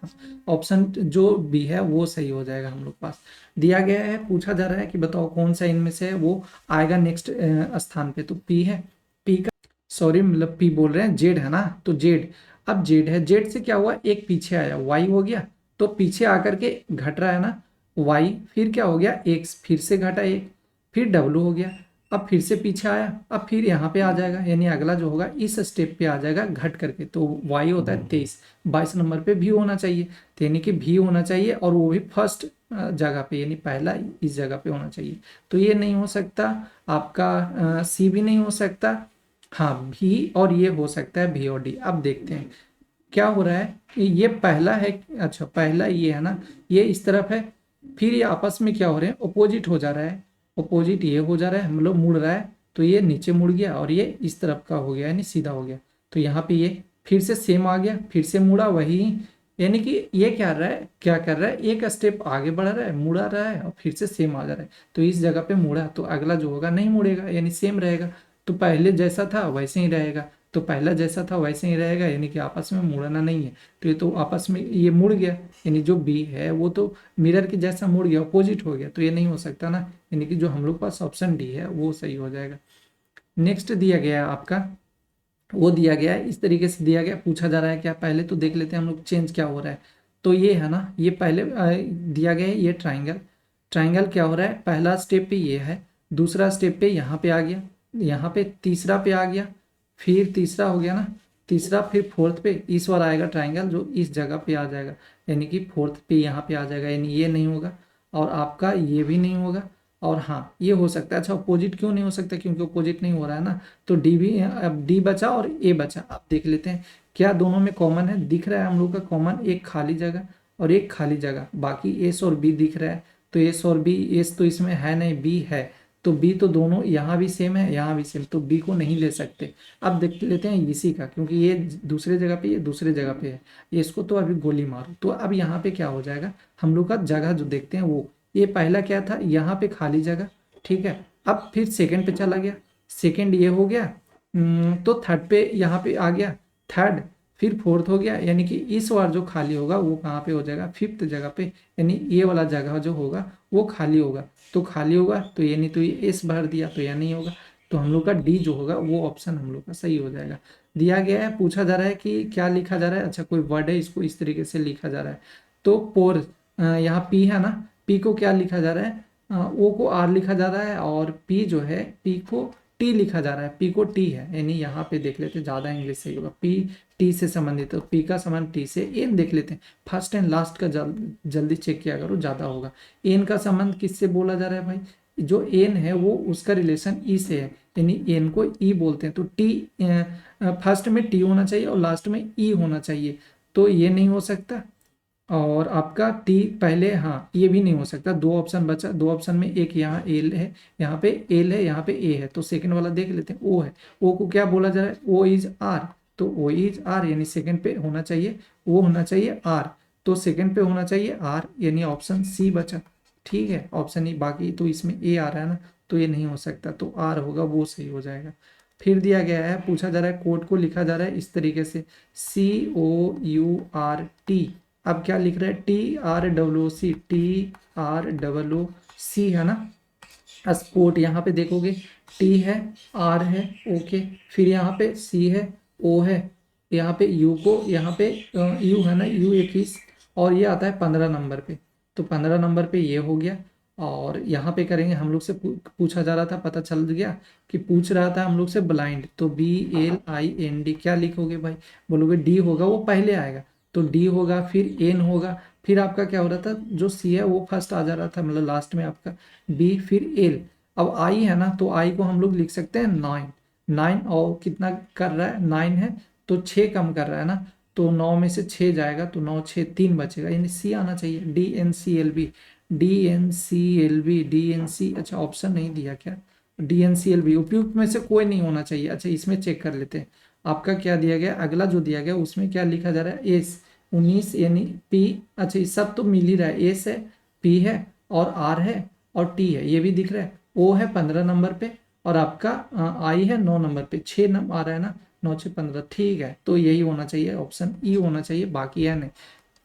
ऑप्शन जो बी है वो सही हो जाएगा हम लोग पास। दिया गया है, पूछा जा रहा है कि बताओ कौन सा इनमें से है वो आएगा नेक्स्ट स्थान पे, तो पी है, पी का, सॉरी मतलब पी बोल रहे हैं, जेड है ना, तो जेड, अब जेड है, जेड से क्या हुआ, एक पीछे आया, वाई हो गया, तो पीछे आकर के घट रहा है ना वाई, फिर क्या हो गया, एक्स, फिर से घटा एक, फिर डब्लू हो गया, अब फिर से पीछे आया, अब फिर यहाँ पे आ जाएगा, यानी अगला जो होगा इस स्टेप पे आ जाएगा घट करके, तो वाई होता है 23, 22 नंबर पे भी होना चाहिए, तो यानी कि भी होना चाहिए और वो भी फर्स्ट जगह पे, यानी पहला इस जगह पे होना चाहिए, तो ये नहीं हो सकता आपका, सी भी नहीं हो सकता, हाँ भी, और ये हो सकता है भी और डी। अब देखते हैं क्या हो रहा है, ये पहला है, अच्छा पहला ये है ना, ये इस तरफ है, फिर ये आपस में क्या हो रहे हैं, अपोजिट हो जा रहा है, अपोजिट ये हो जा रहा है, मतलब मुड़ रहा है, तो ये नीचे मुड़ गया और ये इस तरफ का हो गया, यानी सीधा हो गया, तो यहाँ पे ये फिर से सेम आ गया, फिर से मुड़ा वही, यानी कि ये क्या रहा है, क्या कर रहा है, एक स्टेप आगे बढ़ रहा है, मुड़ा रहा है और फिर से सेम आ जा रहा है, तो इस जगह पे मुड़ा, तो अगला जो होगा नहीं मुड़ेगा, यानी सेम रहेगा, तो पहले जैसा था वैसे ही रहेगा, तो पहला जैसा था वैसे ही रहेगा, यानी कि आपस में मुड़ना नहीं है, तो ये तो आपस में ये मुड़ गया, यानी जो बी है वो तो मिरर के जैसा मुड़ गया, अपोजिट हो गया, तो ये नहीं हो सकता ना, यानी कि जो हम लोग पास ऑप्शन डी है वो सही हो जाएगा। नेक्स्ट दिया गया है आपका, वो दिया गया है, इस तरीके से दिया गया, पूछा जा रहा है क्या, पहले तो देख लेते हैं हम लोग चेंज क्या हो रहा है, तो ये है ना, ये पहले दिया गया है, ये ट्राइंगल, ट्राइंगल क्या हो रहा है, पहला स्टेप पे ये है, दूसरा स्टेप पे यहाँ पे आ गया, यहाँ पे तीसरा पे आ गया, फिर तीसरा हो गया ना, तीसरा फिर फोर्थ पे, इस बार आएगा ट्राइंगल जो इस जगह पे आ जाएगा, यानी कि फोर्थ पे यहाँ पे आ जाएगा, यानी ये नहीं होगा और आपका ये भी नहीं होगा, और हाँ ये हो सकता है, अच्छा अपोजिट क्यों नहीं हो सकता, क्योंकि अपोजिट नहीं हो रहा है ना, तो डी भी, अब डी बचा और ए बचा, अब देख लेते हैं क्या दोनों में कॉमन है, दिख रहा है हम लोग का कॉमन, एक खाली जगह और एक खाली जगह, बाकी एस और बी दिख रहा है, तो एस और बी, एस तो इसमें है नहीं, बी है, तो बी तो दोनों यहाँ भी सेम है यहाँ भी सेम, तो बी को नहीं ले सकते। अब देख लेते हैं इसी का, क्योंकि ये दूसरे जगह पे, ये दूसरे जगह पे है, ये इसको तो अभी गोली मारो, तो अब यहाँ पे क्या हो जाएगा, हम लोग का जगह जो देखते हैं वो, ये पहला क्या था, यहाँ पे खाली जगह, ठीक है, अब फिर सेकंड पे चला गया, सेकंड ये हो गया, तो थर्ड पे यहाँ पे आ गया, थर्ड, फिर फोर्थ हो गया, यानी कि इस बार जो खाली होगा वो कहाँ पे हो जाएगा, फिफ्थ जगह पे, यानी ये वाला जगह जो होगा वो खाली होगा, तो खाली होगा तो ये नहीं, तो ये एस भर दिया तो यह नहीं होगा, तो हम लोग का डी जो होगा वो ऑप्शन हम लोग का सही हो जाएगा। दिया गया है, पूछा जा रहा है कि क्या लिखा जा रहा है, अच्छा कोई वर्ड है, इसको इस तरीके से लिखा जा रहा है, तो पोर, यहाँ पी है ना, पी को क्या लिखा जा रहा है, ओ को आर लिखा जा रहा है, और पी जो है, पी को टी लिखा जा रहा है, पी को टी है, यानी यहाँ पे देख लेते हैं, ज़्यादा इंग्लिश सही होगा, पी टी से संबंधित, तो पी का संबंध टी से, एन देख लेते हैं, फर्स्ट एंड लास्ट का जल्दी चेक किया करो, ज़्यादा होगा। एन का संबंध किससे बोला जा रहा है भाई, जो एन है वो उसका रिलेशन ई से है, यानी एन को ई बोलते हैं, तो टी फर्स्ट में टी होना चाहिए और लास्ट में ई होना चाहिए, तो ये नहीं हो सकता। और आपका टी पहले, हाँ ये भी नहीं हो सकता, दो ऑप्शन बचा, दो ऑप्शन में एक यहाँ एल है, यहाँ पे एल है, यहाँ पे ए है, तो सेकंड वाला देख लेते हैं, ओ है, ओ को क्या बोला जा रहा है, ओ इज आर, तो ओ इज आर यानी सेकंड पे होना चाहिए, ओ होना चाहिए आर, तो सेकंड पे होना चाहिए आर, यानी ऑप्शन सी बचा। ठीक है, ऑप्शन ई, बाकी तो इसमें ए आ रहा है ना, तो ये नहीं हो सकता, तो आर होगा, वो सही हो जाएगा। फिर दिया गया है, पूछा जा रहा है, कोड को लिखा जा रहा है इस तरीके से, COURT, अब क्या लिख रहा है, TROOC, TROOC है ना, स्पोर्ट, यहाँ पे देखोगे टी है, आर है, ओके, फिर यहाँ पे सी है, ओ है, यहाँ पे यू को, यहाँ पे यू है ना, U21, और ये आता है 15 नंबर पे, तो 15 नंबर पे ये हो गया। और यहाँ पे करेंगे, हम लोग से पूछा जा रहा था, पता चल गया कि पूछ रहा था हम लोग से ब्लाइंड, तो BLIND क्या लिखोगे भाई, बोलोगे डी होगा, वो पहले आएगा, तो डी होगा, फिर एन होगा, फिर आपका क्या हो रहा था, जो सी है वो फर्स्ट आ जा रहा था, मतलब लास्ट में आपका बी, फिर एल, अब आई है ना, तो आई को हम लोग लिख सकते हैं 9, 9 और कितना कर रहा है, 9 है, तो 6 कम कर रहा है ना, तो 9 में से 6 जाएगा, तो 9 6 3 बचेगा, यानी सी आना चाहिए, DNCLB, DNCLB, DNC, अच्छा ऑप्शन नहीं दिया क्या, DNCLB उपयुक्त में से कोई नहीं होना चाहिए। अच्छा इसमें चेक कर लेते हैं, आपका क्या दिया गया, अगला जो दिया गया उसमें क्या लिखा जा रहा है, एस 19 यानी पी, अच्छा ये सब तो मिल ही रहा है, एस है, पी है, और आर है, और टी है, ये भी दिख रहा है, ओ है 15 नंबर पे, और आपका आई है 9 नंबर पे, 6 नंबर आ रहा है ना, 9 6 15, ठीक है, तो यही होना चाहिए, ऑप्शन ई होना चाहिए, बाकी है नहीं।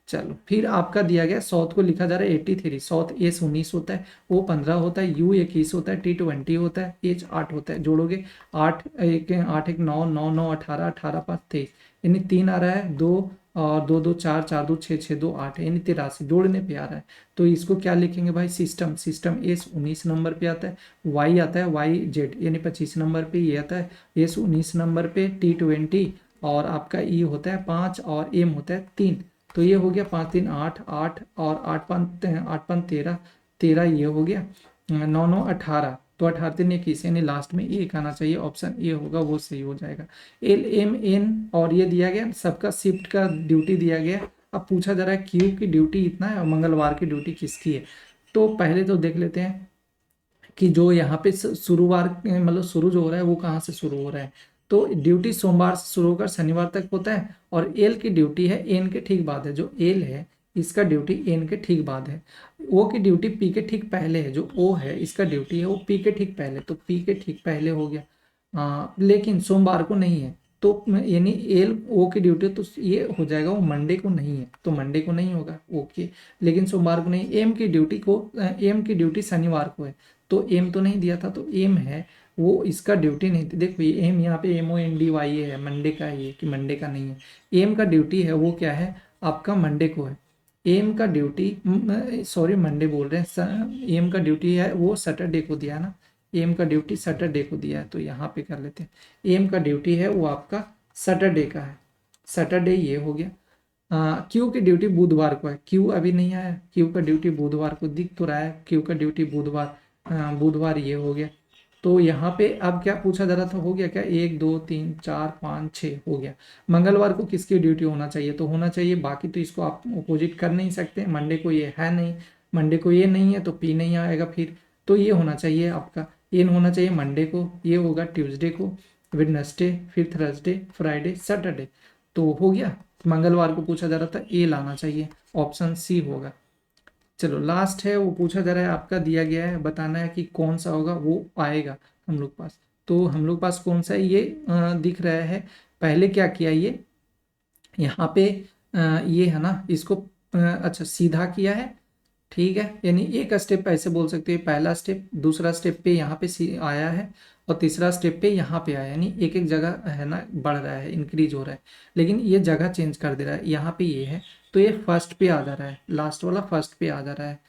चलो फिर आपका दिया गया, साउथ को लिखा जा रहा है 83, साउथ एस 19 होता है, ओ 15 होता है, यू 21 होता है, टी 20 होता है, एच 8 होता है, जोड़ोगे 8 1 8 1 9 9 9 18 18 5 23, यानी 3 आ रहा है, 2 और 2 2 4 4 2 6 6 2 8 यानी 83, जोड़ने पे आ रहा है, तो इसको क्या लिखेंगे भाई, सिस्टम, सिस्टम एस 19 नंबर पे आता है, वाई आता है, YZ यानी 25 नंबर पे ये आता है, एस 19 नंबर पे, T 20, और आपका ई होता है 5 और एम होता है 3, तो ये हो गया 5 3 8 8 और 8 5 13, 13 ये हो गया, 9 9 18, तो 18 3 21, यानी लास्ट में एक आना चाहिए, ऑप्शन ए होगा, वो सही हो जाएगा। LMN, और ये दिया गया, सबका शिफ्ट का ड्यूटी दिया गया, अब पूछा जा रहा है क्यू की ड्यूटी इतना है और मंगलवार की ड्यूटी किसकी है, तो पहले तो देख लेते हैं कि जो यहाँ पे शुरुवार, मतलब शुरू जो हो रहा है वो कहाँ से शुरू हो रहा है, तो ड्यूटी सोमवार से शुरू होकर शनिवार तक होता है, और एल की ड्यूटी है एन के ठीक बाद है, जो एल है इसका ड्यूटी एन के ठीक बाद है, ओ की ड्यूटी पी के ठीक पहले है, जो ओ है इसका ड्यूटी है वो पी के ठीक पहले, तो पी के ठीक पहले हो गया, लेकिन सोमवार को नहीं है, तो यानी एल ओ की ड्यूटी, तो ये हो जाएगा वो मंडे को नहीं है, तो मंडे को नहीं होगा, ओके, लेकिन सोमवार को नहीं, एम की ड्यूटी को, एम की ड्यूटी शनिवार को है, तो एम तो नहीं दिया था, तो एम है वो इसका ड्यूटी नहीं थी, देखो ये एम, यहाँ पे MONDY है, मंडे का है ये, कि मंडे का नहीं है, एम का ड्यूटी है वो क्या है, आपका मंडे को है, एम का ड्यूटी, सॉरी मंडे बोल रहे हैं, एम का ड्यूटी है वो सैटरडे को दिया है ना, एम का ड्यूटी सैटरडे को दिया है, तो यहाँ पे कर लेते हैं, एम का ड्यूटी है वो आपका सैटरडे का है, सैटरडे ये हो गया। क्यू की ड्यूटी बुधवार को है, क्यू अभी नहीं आया, क्यू का ड्यूटी बुधवार को दिख तो रहा है, क्यू का ड्यूटी बुधवार, बुधवार ये हो गया, तो यहाँ पे अब क्या पूछा जा रहा था, हो गया क्या, 1 2 3 4 5 6 हो गया, मंगलवार को किसकी ड्यूटी होना चाहिए, तो होना चाहिए, बाकी तो इसको आप अपोजिट कर नहीं सकते, मंडे को ये है नहीं, मंडे को ये नहीं है, तो पी नहीं आएगा, फिर तो ये होना चाहिए आपका, एन होना चाहिए मंडे को, ये होगा ट्यूसडे को, वेडनेसडे, फिर थर्सडे, फ्राइडे, सैटरडे, तो हो गया, मंगलवार को पूछा जा रहा था, ए लाना चाहिए, ऑप्शन सी होगा। चलो लास्ट है, वो पूछा जा रहा है, आपका दिया गया है, बताना है कि कौन सा होगा, वो आएगा हम लोग पास, तो हम लोग पास कौन सा है, ये दिख रहा है, पहले क्या किया ये, यहाँ पे ये है ना, इसको अच्छा सीधा किया है, ठीक है, यानी एक स्टेप ऐसे बोल सकते हैं, पहला स्टेप, दूसरा स्टेप पे यहाँ पे आया है, और तीसरा स्टेप पे यहाँ पे आया, यानी एक एक जगह है ना बढ़ रहा है, इंक्रीज हो रहा है, लेकिन ये जगह चेंज कर दे रहा है, यहाँ पे ये है, तो ये फर्स्ट पे आ जा रहा है, लास्ट वाला फर्स्ट पे आ जा रहा है,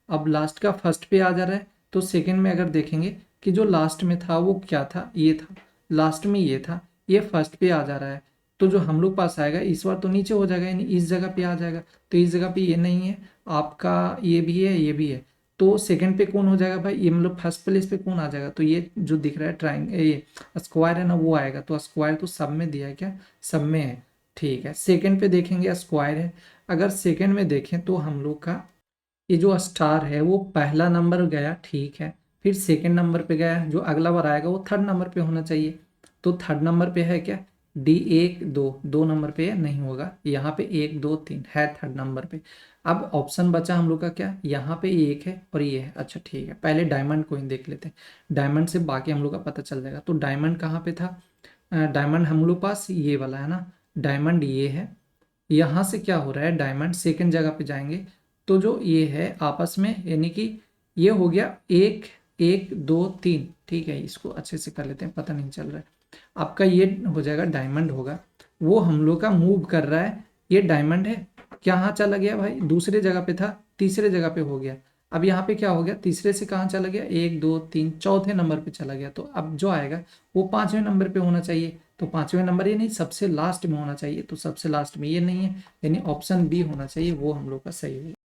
अब लास्ट का फर्स्ट पे आ जा रहा है, तो सेकंड में अगर देखेंगे कि जो लास्ट में था वो क्या था, ये था, लास्ट में ये था, ये फर्स्ट पे आ जा रहा है, तो जो हम लोग पास आएगा इस बार तो नीचे हो जाएगा, यानी इस जगह पे आ जाएगा। तो इस जगह पे ये नहीं है आपका, ये भी है, ये भी है, तो सेकंड पे कौन हो जाएगा भाई, ये मतलब फर्स्ट प्लेस पे कौन आ जाएगा, तो ये जो दिख रहा है ट्राइंग, ये स्क्वायर है ना, वो आएगा। तो स्क्वायर तो सब में दिया है क्या, सब में है, ठीक है। सेकंड पे देखेंगे स्क्वायर है, अगर सेकंड में देखें तो हम लोग का ये जो स्टार है वो पहला नंबर गया, ठीक है, फिर सेकंड नंबर पे गया, जो अगला बार आएगा वो थर्ड नंबर पे होना चाहिए। तो थर्ड नंबर पे है क्या, डी, एक दो, दो नंबर पे नहीं होगा, यहाँ पे एक दो तीन है थर्ड नंबर पे। अब ऑप्शन बचा हम लोग का क्या, यहाँ पे एक है और ये है, अच्छा ठीक है, पहले डायमंड कोइन देख लेते हैं, डायमंड से बाकी हम लोग का पता चल जाएगा। तो डायमंड कहाँ पे था, डायमंड हम लोग पास ये वाला है ना, डायमंड ये है, यहाँ से क्या हो रहा है, डायमंड सेकंड जगह पे जाएंगे, तो जो ये है आपस में, यानी कि ये हो गया एक, एक दो तीन, ठीक है, इसको अच्छे से कर लेते हैं, पता नहीं चल रहा है। आपका ये हो जाएगा डायमंड होगा, वो हम लोग का मूव कर रहा है, ये डायमंड है, कहाँ चला गया भाई, दूसरे जगह पे था, तीसरे जगह पे हो गया। अब यहाँ पे क्या हो गया, तीसरे से कहाँ चला गया, एक दो तीन, चौथे नंबर पे चला गया। तो अब जो आएगा वो पांचवें नंबर पे होना चाहिए, तो पांचवें नंबर ये नहीं, सबसे लास्ट में होना चाहिए, तो सबसे लास्ट में ये नहीं है, यानी ऑप्शन बी होना चाहिए, वो हम लोग का सही है।